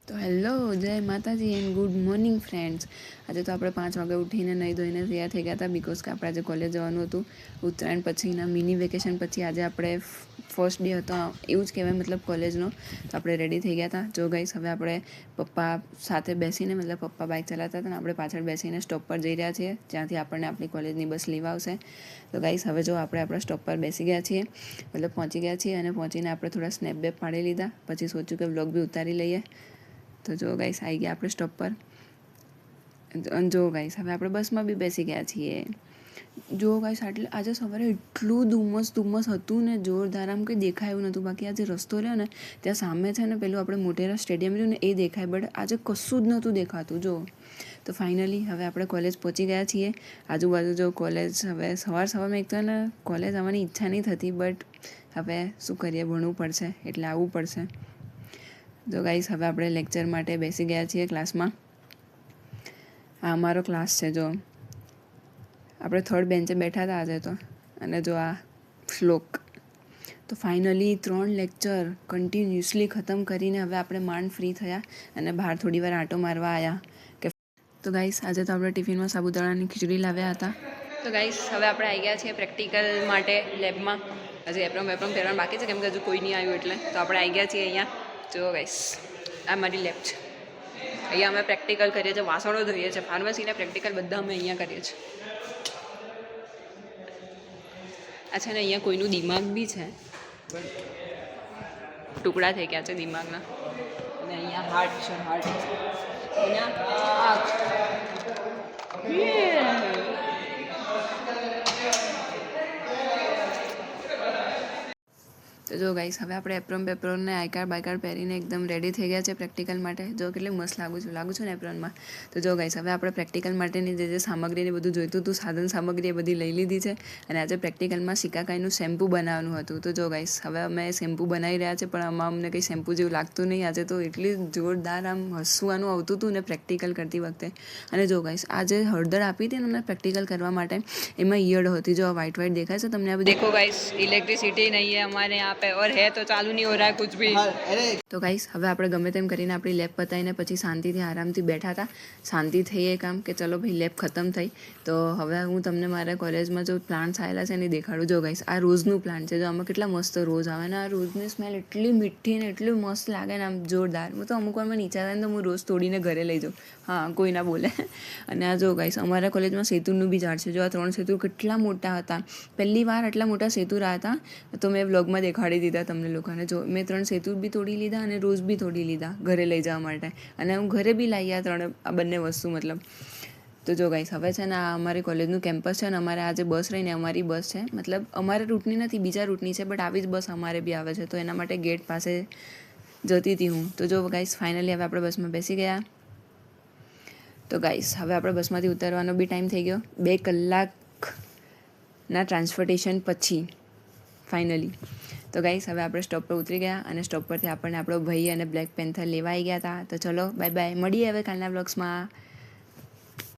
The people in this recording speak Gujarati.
તો હેલો, જય માતાજી એન્ડ ગુડ મોર્નિંગ ફ્રેન્ડ્સ. આજે તો આપણે 5 વાગે ઉઠીને નહીં ધોઈને તૈયાર થઈ ગયા હતા બિકોઝ કે આપણે આજે કોલેજ જવાનું હતું. ઉત્તરાયણ પછીના મિની વેકેશન પછી આજે આપણે ફર્સ્ટ ડે હતો એવું જ કહેવાય, મતલબ કોલેજનો. તો આપણે રેડી થઈ ગયા હતા. જો ગાઈસ હવે આપણે પપ્પા સાથે બેસીને, મતલબ પપ્પા બાઇક ચલાવતા હતા ને આપણે પાછળ બેસીને સ્ટોપ પર જઈ રહ્યા છીએ, જ્યાંથી આપણને આપણી કોલેજની બસ લેવા આવશે. તો ગાઈસ હવે જો આપણે આપણા સ્ટોપ પર બેસી ગયા છીએ, મતલબ પહોંચી ગયા છીએ, અને પહોંચીને આપણે થોડા સ્નેપ બેપ પાડી લીધા. પછી સોચ્યું કે વ્લોગ બી ઉતારી લઈએ. તો જો ગાઈસ આવી ગયા આપણે સ્ટોપ પર. જો ગાઈસ હવે આપણે બસમાં બી બેસી ગયા છીએ. જો ગાઈસ આજે સવારે એટલું ધુમ્મસ હતું ને, જોરદાર, આમ કંઈ દેખાયું નહોતું. બાકી આજે રસ્તો રહ્યો ને ત્યાં સામે છે ને પેલું આપણે મોટેરા સ્ટેડિયમ રહ્યું ને એ દેખાય, બટ આજે કશું જ નહોતું દેખાતું. જો તો ફાઇનલી હવે આપણે કોલેજ પહોંચી ગયા છીએ. આજુબાજુ જો કોલેજ, હવે સવારમાં એક તો ને કોલેજ આવવાની ઈચ્છા નહીં થતી, બટ હવે શું કરીએ, ભણવું પડશે એટલે આવવું પડશે. તો ગાઈસ હવે આપણે લેક્ચર માટે બેસી ગયા છીએ ક્લાસમાં. આ અમારો ક્લાસ છે. જો આપણે 3rd બેન્ચે બેઠા હતા આજે તો. અને જો આ શ્લોક. તો ફાઇનલી 3 લેક્ચર કન્ટિન્યુઅસલી ખતમ કરીને હવે આપણે માંડ ફ્રી થયા અને બહાર થોડી વાર આંટો મારવા આવ્યા. તો ગાઈસ આજે તો આપણે ટિફિનમાં સાબુદાણાની ખીચડી લાવ્યા હતા. તો ગાઈસ હવે આપણે આવી ગયા છીએ પ્રેક્ટિકલ માટે લેબમાં. હજી એપ્રોમ પહેરવાનું બાકી છે કેમ કે હજુ કોઈ નહીં આવ્યું એટલે. તો આપણે આવી ગયા છીએ અહીંયા. જો ગાઈસ આ મારી લેબ છે. અહીંયા અમે પ્રેક્ટિકલ કરીએ છીએ, વાસણો ધોઈએ છીએ, ફાર્મસીના પ્રેક્ટિકલ બધા અમે અહીંયા કરીએ છીએ. આ છે ને અહીંયા કોઈનું દિમાગ બી છે, ટુકડા થઈ ગયા છે દિમાગના. અને અહીંયા હાર્ટ છે, હાર્ટ. અહીંયા આંખ. તો જો ગાઈસ હવે આપણે એપ્રોનને આઈ કાર્ડ પહેરીને એકદમ રેડી થઈ ગયા છે પ્રેક્ટિકલ માટે. જો કેટલી મસ્ત લાગુ છું ને એપ્રોનમાં. તો જો ગાઈસ હવે આપણે પ્રેક્ટિકલ માટેની જે સામગ્રીને બધું જોઈતું હતું, સાધન સામગ્રી એ બધી લઈ લીધી છે. અને આજે પ્રેક્ટિકલમાં શિકાકાઈનું શેમ્પૂ બનાવવાનું હતું. તો જો ગાઈસ હવે અમે શેમ્પૂ બનાવી રહ્યા છે, પણ આમાં અમને કંઈ શેમ્પૂ જેવું લાગતું નહીં. આજે તો એટલી જોરદાર આમ હસવાનું આવતું હતું ને પ્રેક્ટિકલ કરતી વખતે. અને જો ગાઈસ આજે હળદર આપી હતી ને પ્રેક્ટિકલ કરવા માટે, એમાં ઈયળ હતી. જો વ્હાઈટ દેખાય છે તમને? આ બધું દેખો ગાઈસ, ઇલેક્ટ્રિસિટી નહીં હે हमारे यहाँ पे और है तो चालू नहीं हो रहा है कुछ भी. તો ગાઈસ હવે આપણે ગમે તેમ કરીને આપણી લેબ પતાવીને પછી શાંતિથી આરામથી બેઠા હતા. શાંતિ થઈ એ કામ કે ચલો ભાઈ લેબ ખતમ થઈ. તો હવે હું તમને મારા કોલેજમાં જો પ્લાન્ટ્સ આવેલા છે એને દેખાડું. જો ગાઈસ આ રોઝનું પ્લાન્ટ છે. જો આમાં કેટલા મસ્ત રોઝ આવે ને આ રોઝની સ્મેલ એટલી મીઠી ને એટલી મસ્ત લાગે ને, આમ જોરદાર. હું તો અમુક વારમાં નીચે આવે ને તો હું રોઝ તોડીને ઘરે લઈ જાઉં. હા, કોઈ ના બોલે. અને આ જો ગાઈસ અમારા કોલેજમાં સેતુરનું બી ઝાડ છે. જો આ 3 સેતુર કેટલા મોટા હતા. પહેલી વાર આટલા મોટા સેતુર હતા તો મેં વ્લોગમાં દેખાડી દીધા તમને લોકોને. જો મેં 3 સેતુર બી તોડી લીધા અને રોઝ બી તોડી લીધા ઘરે લઈ જવા માટે. અને હું ઘરે બી લાવી આ બંને વસ્તુ મતલબ. તો જો ગાઈસ હવે છે ને આ અમારી કોલેજનું કેમ્પસ છે. અને અમારે આજે બસ રહીને અમારી બસ છે, મતલબ અમારે રૂટની નથી, બીજા રૂટની છે, બટ આવી જ બસ અમારે બી આવે છે. તો એના માટે ગેટ પાસે જતી હતી હું. તો જો ગાઈસ ફાઇનલી હવે આપણે બસમાં બેસી ગયા. તો ગાઈસ હવે આપણે બસમાંથી ઉતરવાનો બી ટાઈમ થઈ ગયો. 2 કલાકના ટ્રાન્સપોર્ટેશન પછી ફાઇનલી. તો ગાઈસ હવે આપણે સ્ટોપ પર ઉતરી ગયા અને સ્ટોપ પરથી આપણને આપણો ભાઈ અને બ્લેક પેન્થર લેવા આવી ગયા હતા. તો ચલો બાય બાય, મળીએ હવે કાલના બ્લોગ્સમાં.